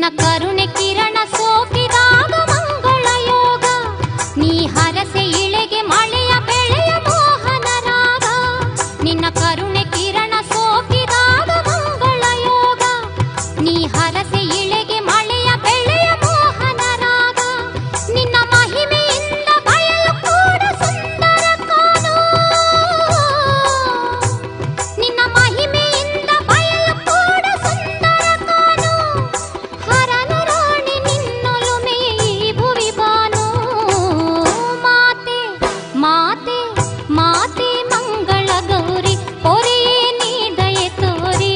ನಿನ್ನ ಕರುಣೆ ಕಿರಣ ಸೋಕಿದಾಗ ಮಂಗಳ ಯೋಗ, ನೀ ಹರಸೆ ಇಳೆಗೆ ಮಳೆಯ ಬೆಳೆಯ ಮೋಹನ ರಾಗ. ನಿನ್ನ ಕರುಣೆ ಕಿರಣ ಸೋಕಿದಾಗ ಮಂಗಳ ಯೋಗ, ನೀ ಹರಸೆ ಇಳೆಗೆ ಮಳೆಯ ಬೆಳೆಯ ಮೋಹನ ರಾಗ. ನಿನ್ನ ಮಹಿಮೆಯಿಂದ ಬಯಲು ಕೂಡ ಸುಂದರ ಕಾನು, ನಿನ್ನ ಮಹಿಮೆಯಿಂದ ಬಯಲು ಕೂಡ ಸುಂದರ ಕಾನು. ಹರನು ರಾಣಿ ನಿನ್ನೊಲುಮೆಯ ಈ ಭುವಿ ಬಾನು. ಮಾತೆ ಮಾತೆ ಮಾತೆ ಮಂಗಳ ಗೌರಿ, ಪೊರೆಯೇ ನೀ ದಯೆ ತೋರಿ.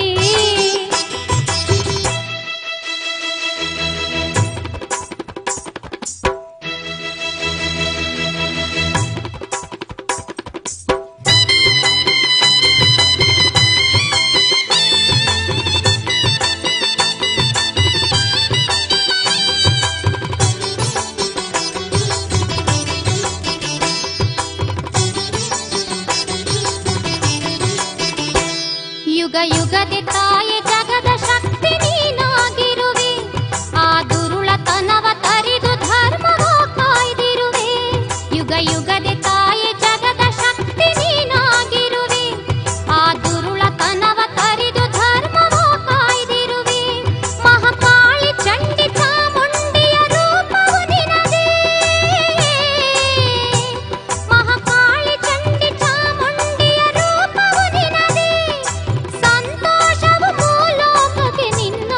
ಯುಗ ಯುಗದೆ ತಾಯಿ ಜಗದ ಶಕ್ತಿ ನೀನಾಗಿರುವೆ, ಆ ದುರುಳತನವ ತರಿದು ಧರ್ಮವ ಕಾಯ್ದಿರುವೆ. ಯುಗ ಯುಗದೆ ತಾಯಿ ಜಗದ ಶಕ್ತಿ ನೀನಾಗಿರುವೆ, ಆ ದುರುಳತನವ ತರಿದು ಧರ್ಮವ ಕಾಯ್ದಿರುವೆ. ಮಹಾಕಾಳಿ ಚಂಡಿ ಚಾಮುಂಡಿಯ ರೂಪವು ನಿನದೇ, ಮಹಾಕಾಳಿ ಚಂಡಿ ಚಾಮುಂಡಿಯ ರೂಪವು ನಿನದೇ. ಸಂತೋಷವು ಮೂಲೋಕಕ್ಕೆ ನಿನ್ನ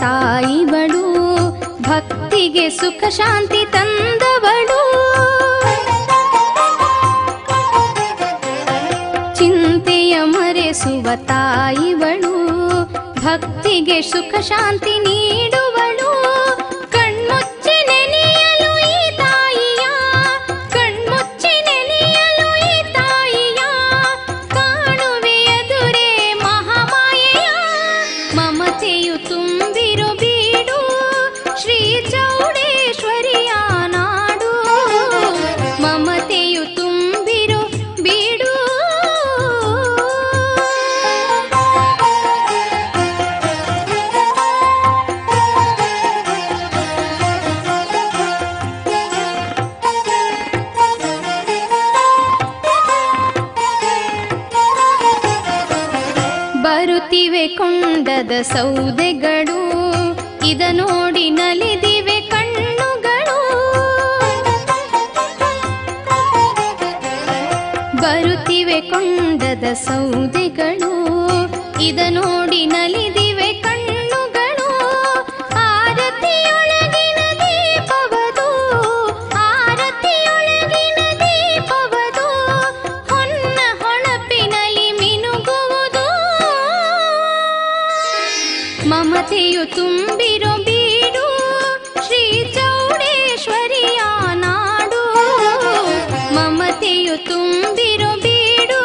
ತಾಯಿವಳು, ಭಕ್ತಿಗೆ ಸುಖ ಶಾಂತಿ ತಂದವಳು. ಚಿಂತೆಯ ಮರೆಸುವ ತಾಯಿವಳು, ಭಕ್ತಿಗೆ ಸುಖ ಶಾಂತಿ ನೀಡುವಳು. ಕಣ್ಮುಚ್ಚಿ ನೆನೆಯಲು ಈ ತಾಯಿಯ, ಕಣ್ಮುಚ್ಚಿ ನೆನೆಯಲು ಈ ತಾಯಿಯ, ಕಾಣುವೆ ಎದುರೇ ಮಹಾಮಾಯೆಯ. ಮಮತೆಯು ತುಂಬಿರೋ ಬೀಡು ಶ್ರೀ ಚೌಡೇಶ್ವರಿಯ ನಾಡು, ಮಮತೆಯು ತುಂಬಿರೋ ಬೀಡು. ಬರುತ್ತಿವೆ ಕೊಂಡದ ಸೌದೆಗಳು, ಇದ ನೋಡಿ ನಲಿದಿವೆ ಕಣ್ಣುಗಳು. ಬರುತ್ತಿವೆ ಕೊಂಡದ ಸೌದೆಗಳು, ಇದ ನೋಡಿ ನಲಿದಿವೆ ಕಣ್ಣುಗಳು. ಆರತಿಯೊಳಗಿನ ದೀಪವದು, ಆರತಿಯೊಳಗಿನ ದೀಪವದು, ಹೊನ್ನ ಹೊಳಪಿನಲ್ಲಿ ಮಿನುಗುವುದು. ಮಮತೆಯು ತುಂಬಿರೋ ಬೀಡು ಶ್ರೀ ಚೌಡೇಶ್ವರಿಯ ನಾಡು, ಮಮತೆಯು ತುಂಬಿರೋ ಬೀಡು.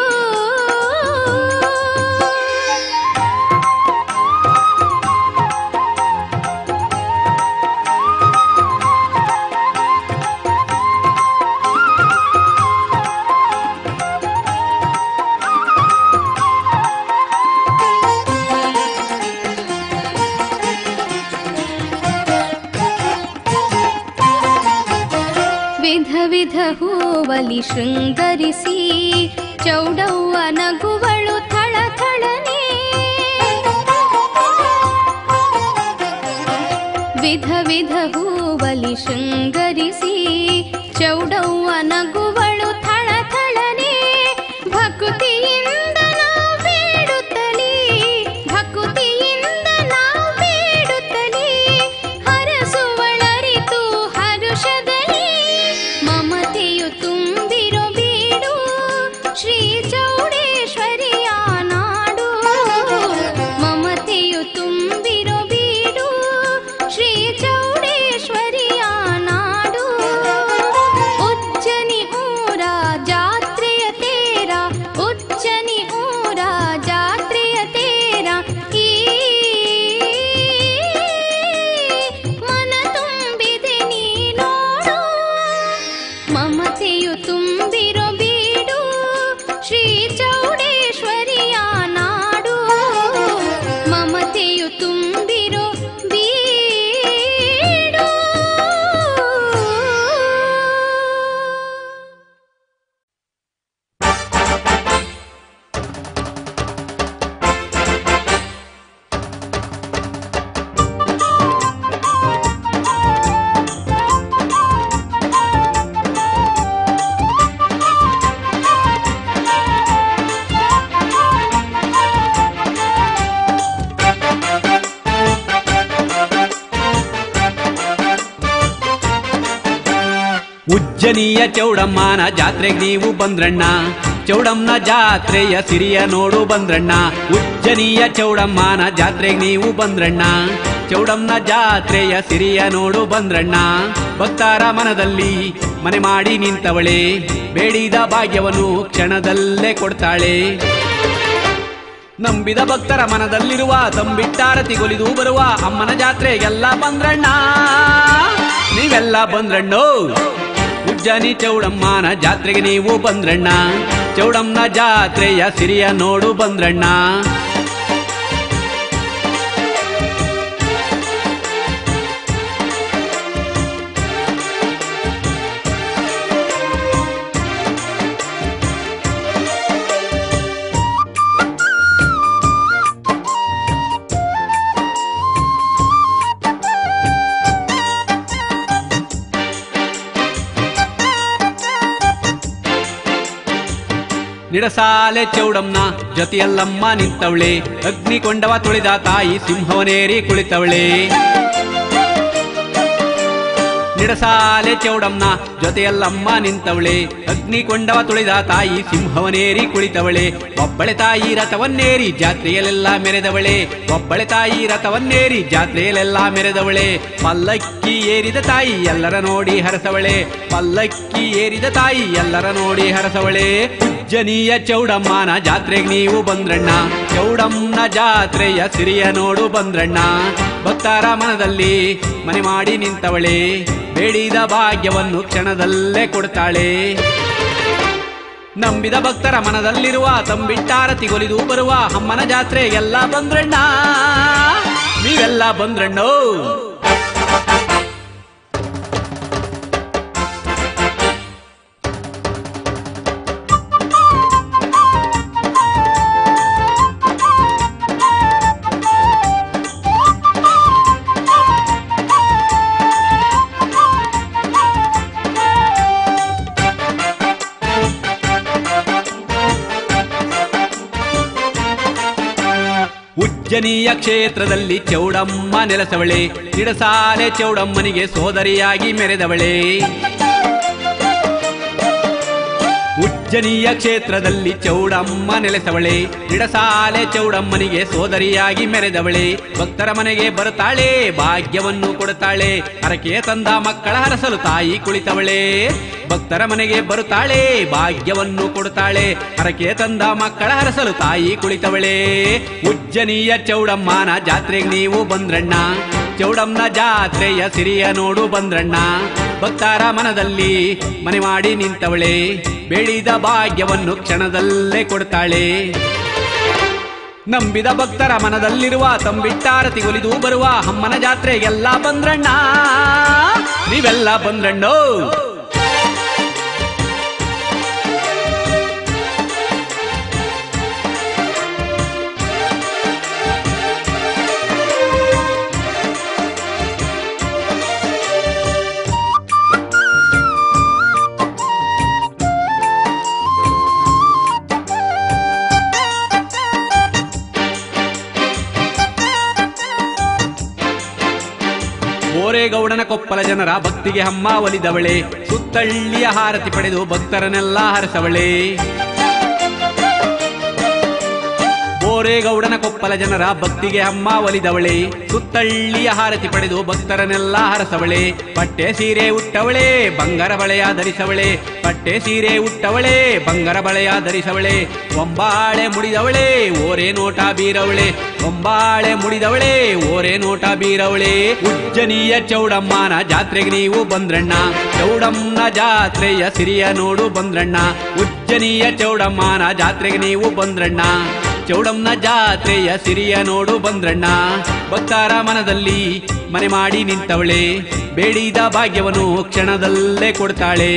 ವಿಧ ವಿಧ ಹೂವಲಿ ಶೃಂಗರಿಸಿ ಚೌಡವ್ವ ನಗುವಳು ಥಳಥಳನೆ. ವಿಧ ವಿಧ ಹೂವಲಿ ಶೃಂಗರಿಸಿ ಚೌಡವ್ವ ನಗುವಳು ಥಳಥಳನೆ. ಭಕ್ತಿಯಿಂದ ನಾವು ಬೇಡುತ್ತಲೇ, ಭಕ್ತಿಯಿಂದ ನಾವು ಬೇಡುತ್ತಲೇ, ಹರಸುವಳರಿತು ಹರುಷದಲ್ಲಿ. ಮಮತೆಯು ತುಂಬಿರೋ ಬೀಡು ಶ್ರೀ ಚೌಡೇಶ್ವರಿಯ ನಾಡು, ಮಮತೆಯು ತುಂಬಿರೋ ಬೀಡು ಶ್ರೀ ಚೌಡೇಶ್ವರಿಯ ನಾಡು. ಉಜ್ಜನಿ ಊರ ಜಾತ್ರೆಯ ತೇರ, ಉಜ್ಜನಿ ಊರ ಜಾತ್ರೆಯ ತೇರ, ಈ ಮನ ತುಂಬಿದೆ ನೀ ನೋಡು. ಮಮತೆಯು ತುಂಬಿರೋ ಬೀಡು ಶ್ರೀ ಚೌಡೇಶ್ವರಿಯ ನಾಡು, ಮಮತೆಯು ತುಂಬಿರೋ ಬೀಡು. ಉಜ್ಜನಿಯ ಚೌಡಮ್ಮನ ಜಾತ್ರೆಗೆ ನೀವು ಬಂದ್ರಣ್ಣ, ಚೌಡಮ್ಮನ ಜಾತ್ರೆಯ ಸಿರಿಯ ನೋಡು ಬಂದ್ರಣ್ಣ. ಉಜ್ಜನಿಯ ಚೌಡಮ್ಮನ ಜಾತ್ರೆಗೆ ನೀವು ಬಂದ್ರಣ್ಣ, ಚೌಡಮ್ಮನ ಜಾತ್ರೆಯ ಸಿರಿಯ ನೋಡು ಬಂದ್ರಣ್ಣ. ಭಕ್ತರ ಮನದಲ್ಲಿ ಮನೆ ಮಾಡಿ ನಿಂತವಳೆ, ಬೇಡಿದ ಭಾಗ್ಯವನ್ನು ಕ್ಷಣದಲ್ಲೇ ಕೊಡ್ತಾಳೆ. ನಂಬಿದ ಭಕ್ತರ ಮನದಲ್ಲಿರುವ ತಂಬಿಟ್ಟಾರತಿಗೊಲಿದು ಬರುವ ಅಮ್ಮನ ಜಾತ್ರೆಗೆಲ್ಲ ಬಂದ್ರಣ್ಣ, ನೀವೆಲ್ಲ ಬಂದ್ರಣ್ಣೋ. ಉಜ್ಜನಿ ಚೌಡಮ್ಮನ ಜಾತ್ರೆಗೆ ನೀವು ಬಂದ್ರಣ್ಣ, ಚೌಡಮ್ಮನ ಜಾತ್ರೆಯ ಸಿರಿಯ ನೋಡು ಬಂದ್ರಣ್ಣ. ನಿಡಸಾಲೆ ಚೌಡಮ್ಮನ ಜೊತೆಯಲ್ಲಮ್ಮ ನಿಂತವಳೆ, ಅಗ್ನಿಕೊಂಡವ ತುಳಿದ ತಾಯಿ ಸಿಂಹವನೇರಿ ಕುಳಿತವಳೆ. ನಿಡಸಾಲೆ ಚೌಡಮ್ಮನ ಜೊತೆಯಲ್ಲಮ್ಮ ನಿಂತವಳೆ, ಅಗ್ನಿಕೊಂಡವ ತುಳಿದ ತಾಯಿ ಸಿಂಹವನೇರಿ ಕುಳಿತವಳೆ. ಒಬ್ಬಳೆ ತಾಯಿ ರಥವನ್ನೇರಿ ಜಾತ್ರೆಯಲ್ಲೆಲ್ಲ ಮೆರೆದವಳೆ, ಒಬ್ಬಳೆ ತಾಯಿ ರಥವನ್ನೇರಿ ಜಾತ್ರೆಯಲ್ಲೆಲ್ಲ ಮೆರೆದವಳೆ. ಪಲ್ಲಕ್ಕಿ ಏರಿದ ತಾಯಿ ಎಲ್ಲರ ನೋಡಿ ಹರಸವಳೆ, ಪಲ್ಲಕ್ಕಿ ಏರಿದ ತಾಯಿ ಎಲ್ಲರ ನೋಡಿ ಹರಸವಳೆ. ಉಜ್ಜನಿಯ ಚೌಡಮ್ಮನ ಜಾತ್ರೆಗೆ ನೀವು ಬಂದ್ರಣ್ಣ, ಚೌಡಮ್ಮನ ಜಾತ್ರೆಯ ಸಿರಿಯ ನೋಡು ಬಂದ್ರಣ್ಣ. ಭಕ್ತರ ಮನದಲ್ಲಿ ಮನೆ ಮಾಡಿ ನಿಂತವಳೆ, ಬೇಡಿದ ಭಾಗ್ಯವನ್ನು ಕ್ಷಣದಲ್ಲೇ ಕೊಡ್ತಾಳೆ. ನಂಬಿದ ಭಕ್ತರ ಮನದಲ್ಲಿರುವ ತಂಬಿಟ್ಟಾರತಿ ಗೊಲಿದು ಬರುವ ಅಮ್ಮನ ಜಾತ್ರೆಗೆಲ್ಲ ಬಂದ್ರಣ್ಣ, ನೀವೆಲ್ಲ ಬಂದ್ರಣ್ಣೋ. ಉಜ್ಜನಿಯ ಕ್ಷೇತ್ರದಲ್ಲಿ ಚೌಡಮ್ಮ ನೆಲೆಸವಳೆ, ನಿಡಸಾಲೆ ಚೌಡಮ್ಮನಿಗೆ ಸೋದರಿಯಾಗಿ ಮೆರೆದವಳೆ. ಉಜ್ಜನಿಯ ಕ್ಷೇತ್ರದಲ್ಲಿ ಚೌಡಮ್ಮ ನೆಲೆಸವಳೆ, ನಿಡಸಾಲೆ ಚೌಡಮ್ಮನಿಗೆ ಸೋದರಿಯಾಗಿ ಮೆರೆದವಳೆ. ಭಕ್ತರ ಮನೆಗೆ ಬರುತ್ತಾಳೆ, ಭಾಗ್ಯವನ್ನು ಕೊಡುತ್ತಾಳೆ, ಹರಕೆ ತಂದ ಮಕ್ಕಳ ಹರಸಲು ತಾಯಿ ಕುಳಿತವಳೆ. ಭಕ್ತರ ಮನೆಗೆ ಬರುತ್ತಾಳೆ, ಭಾಗ್ಯವನ್ನು ಕೊಡುತ್ತಾಳೆ, ಹರಕೆ ತಂದ ಮಕ್ಕಳ ಹರಸಲು ತಾಯಿ ಕುಳಿತವಳೆ. ಉಜ್ಜನಿಯ ಚೌಡಮ್ಮನ ಜಾತ್ರೆಗೆ ನೀವು ಬಂದ್ರಣ್ಣ, ಚೌಡಮ್ಮನ ಜಾತ್ರೆಯ ಸಿರಿಯ ನೋಡು ಬಂದ್ರಣ್ಣ. ಭಕ್ತರ ಮನದಲ್ಲಿ ಮನೆ ಮಾಡಿ ನಿಂತವಳೆ, ಬೇಡಿದ ಭಾಗ್ಯವನ್ನು ಕ್ಷಣದಲ್ಲೇ ಕೊಡ್ತಾಳೆ. ನಂಬಿದ ಭಕ್ತರ ಮನದಲ್ಲಿರುವ ತಂಬಿಟ್ಟಾರತಿ ಒಲಿದು ಬರುವ ಅಮ್ಮನ ಜಾತ್ರೆಗೆಲ್ಲ ಬಂದ್ರಣ್ಣ, ನೀವೆಲ್ಲ ಬಂದ್ರಣ್ಣೋ. ಬೋರೇಗೌಡನ ಕೊಪ್ಪಲ ಜನರ ಭಕ್ತಿಗೆ ಅಮ್ಮ ಒಲಿದವಳೆ, ಸುತ್ತಳ್ಳಿಯ ಹಾರತಿ ಪಡೆದು ಭಕ್ತರನ್ನೆಲ್ಲ ಹರಸವಳೆ. ಬೋರೇಗೌಡನ ಕೊಪ್ಪಲ ಜನರ ಭಕ್ತಿಗೆ ಅಮ್ಮ ಒಲಿದವಳೆ, ಸುತ್ತಳ್ಳಿಯ ಹಾರತಿ ಪಡೆದು ಭಕ್ತರನ್ನೆಲ್ಲ ಹರಸವಳೆ. ಪಟ್ಟೆ ಸೀರೆ ಉಟ್ಟವಳೆ, ಬಂಗಾರ ಬಳೆಯ ಧರಿಸವಳೆ, ಪಟ್ಟೆ ಸೀರೆ ಉಟ್ಟವಳೆ, ಬಂಗಾರ ಬಳೆಯ ಧರಿಸವಳೆ. ಒಂಬಾಳೆ ಮುಡಿದವಳೆ, ಓರೆ ನೋಟ ಬೀರವಳೆ, ಒಂಬಾಳೆ ಮುಡಿದವಳೆ, ಓರೆ ನೋಟ ಬೀರವಳೆ. ಉಜ್ಜನಿಯ ಚೌಡಮ್ಮನ ಜಾತ್ರೆಗೆ ನೀವು ಬಂದ್ರಣ್ಣ, ಚೌಡಮ್ಮನ ಜಾತ್ರೆಯ ಸಿರಿಯ ನೋಡು ಬಂದ್ರಣ್ಣ. ಉಜ್ಜನಿಯ ಚೌಡಮ್ಮನ ಜಾತ್ರೆಗೆ ನೀವು ಬಂದ್ರಣ್ಣ, ಚೌಡಮ್ಮನ ಜಾತ್ರೆಯ ಸಿರಿಯ ನೋಡು ಬಂದ್ರಣ್ಣ. ಭಕ್ತರ ಮನದಲ್ಲಿ ಮನೆ ಮಾಡಿ ನಿಂತವಳೆ, ಬೇಡಿದ ಭಾಗ್ಯವನ್ನು ಕ್ಷಣದಲ್ಲೇ ಕೊಡ್ತಾಳೆ.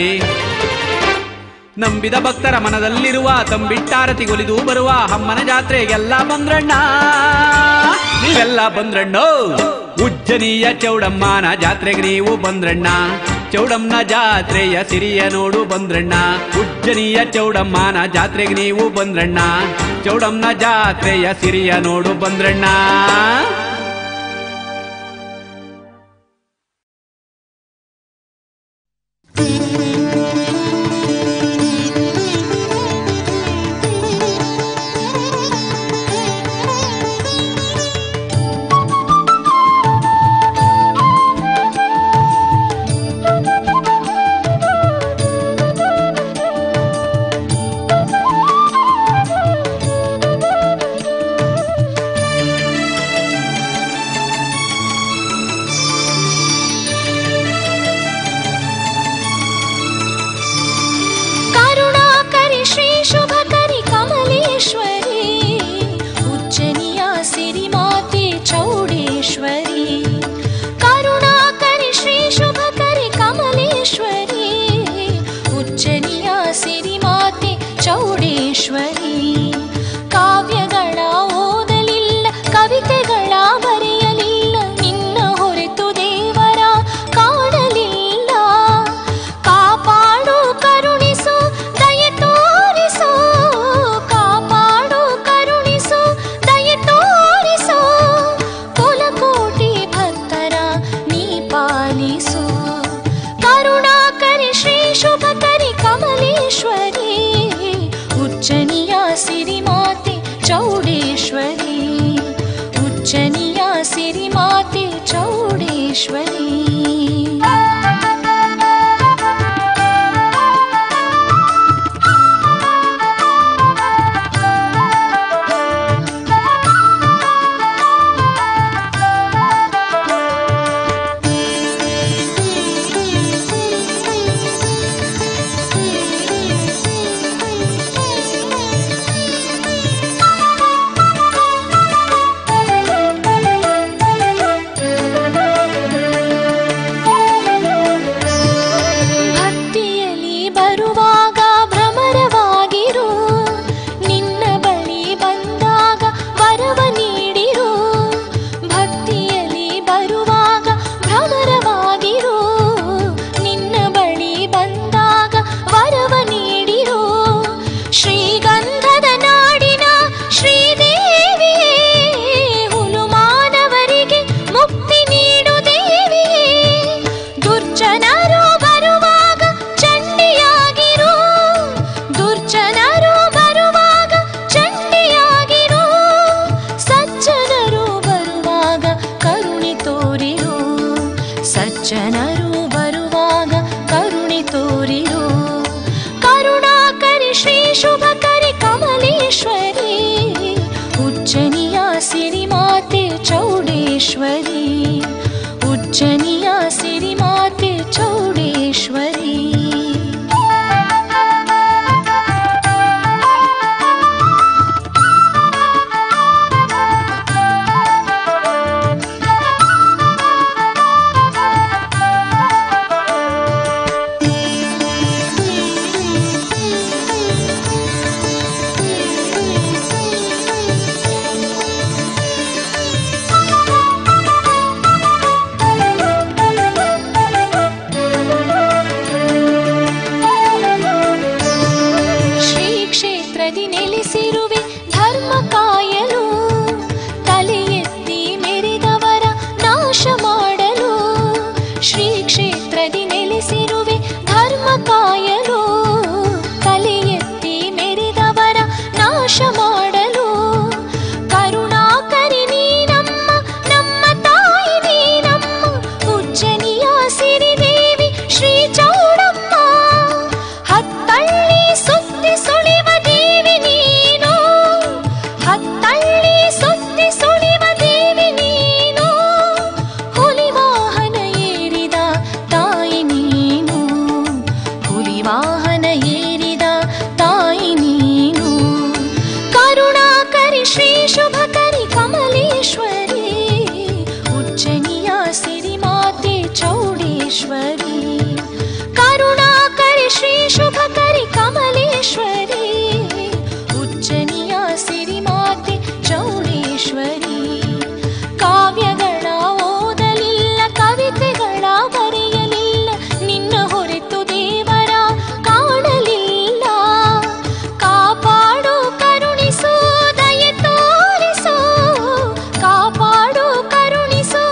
ನಂಬಿದ ಭಕ್ತರ ಮನದಲ್ಲಿರುವ ತಂಬಿಟ್ಟಾರತಿ ಒಲಿದು ಬರುವ ಅಮ್ಮನ ಜಾತ್ರೆಗೆಲ್ಲ ಬಂದ್ರಣ್ಣ, ನೀವೆಲ್ಲ ಬಂದ್ರಣ್ಣೋ. ಉಜ್ಜನಿಯ ಚೌಡಮ್ಮನ ಜಾತ್ರೆಗೆ ನೀವು ಬಂದ್ರಣ್ಣ, ಚೌಡಮ್ಮನ ಜಾತ್ರೆಯ ಸಿರಿಯ ನೋಡು ಬಂದ್ರಣ್ಣ. ಉಜ್ಜನಿಯ ಚೌಡಮ್ಮನ ಜಾತ್ರೆಗೆ ನೀವು ಬಂದ್ರಣ್ಣ, ಚೌಡಮ್ಮನ ಜಾತ್ರೆಯ ಸಿರಿಯ ನೋಡು ಬಂದ್ರಣ್ಣ. ಚೌಡೇಶ್ವರಿ. ಸಜ್ಜನರು ಬರುವಾಗ ಕರುಣೆ ತೋರಿರು. ಕರುಣಾಕರಿ ಶ್ರೀ ಶುಭಕರಿ ಕಮಲೇಶ್ವರಿ, ಉಜ್ಜನಿಯ ಸಿರಿಮಾತೆ ಚೌಡೇಶ್ವರಿ, ಉಜ್ಜನಿಯ ಸಿರಿಮಾತೆ ಚೌಡೇಶ್ವರಿ. ನೆಲೆಸಿರುವೆ ಧರ್ಮ ಕಾಯಲು, ತಲೆ ಎತ್ತಿ ಮೆರೆದವರ ನಾಶ ಮಾಡಲು. ಶ್ರೀ ಕ್ಷೇತ್ರದಿ ನೆಲೆಸಿರುವೆ ಧರ್ಮ ಕಾಯಲು, ತಲೆ ಎತ್ತಿ ಮೆರೆದವರ ನಾಶ ಮಾಡಲು. ಕರುಣಾಕರಿ ನೀನಮ್ಮ, ನಮ್ಮ ತಾಯಿ ನೀನಮ್ಮ, ಉಜ್ಜನಿಯ ಸಿರಿದೇವಿ ಶ್ರೀ ಚೌಡಮ್ಮ. ಹತ್ತಳ್ಳಿ ಸುತ್ತಿ ಸುಳಿವ ದೇವಿ ನೀನು, ಹತ್ತಳ್ಳಿ ಸುತ್ತಿ ಸುಳಿವ ದೇವಿ ನೀನು. ಹುಲಿವಾಹನ ಏರಿದ ತಾಯಿ ನೀನು, ಹುಲಿವಾಹನ ಏರಿದ ತಾಯಿ ನೀನು. ಕರುಣಾಕರಿ ಶ್ರೀ ಶುಭಕರಿ ಕಮಲೇಶ್ವರಿ, ಉಜ್ಜನಿಯ ಸಿರಿಮಾತೆ ಚೌಡೇಶ್ವರಿ. ಕರುಣಾಕರಿ ಶ್ರೀ ಶುಭಕರಿ ಕಮಲೇಶ್ವರಿ, ಉಜ್ಜನಿಯ ಸಿರಿಮಾತೆ ಚೌಡೇಶ್ವರಿ. ಕಾವ್ಯಗಳ ಓದಲಿಲ್ಲ, ಕವಿತೆಗಳ ಬರೆಯಲಿಲ್ಲ, ನಿನ್ನ ಹೊರತು ದೇವರ ಕಾಣಲಿಲ್ಲ. ಕಾಪಾಡು ಕರುಣಿಸು ದಯೆ ತೋರಿಸು, ಕಾಪಾಡು ಕರುಣಿಸು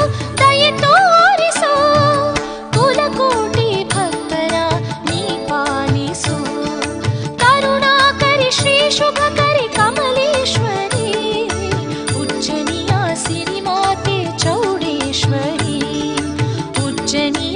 ದಯೆ ತೋರಿಸು. ಕುಲಕೋಟಿ ಭಕ್ತರ ನೀ ಪಾಲಿಸು. ಕರುಣಾಕರಿ ಶ್ರೀ ಶುಭಕರಿ ಕಮಲೇಶ್ವರಿ, ಉಜ್ಜನಿಯ ಸಿರಿಮಾತೆ ಚೌಡೇಶ್ವರಿ, ಉಜ್ಜನಿ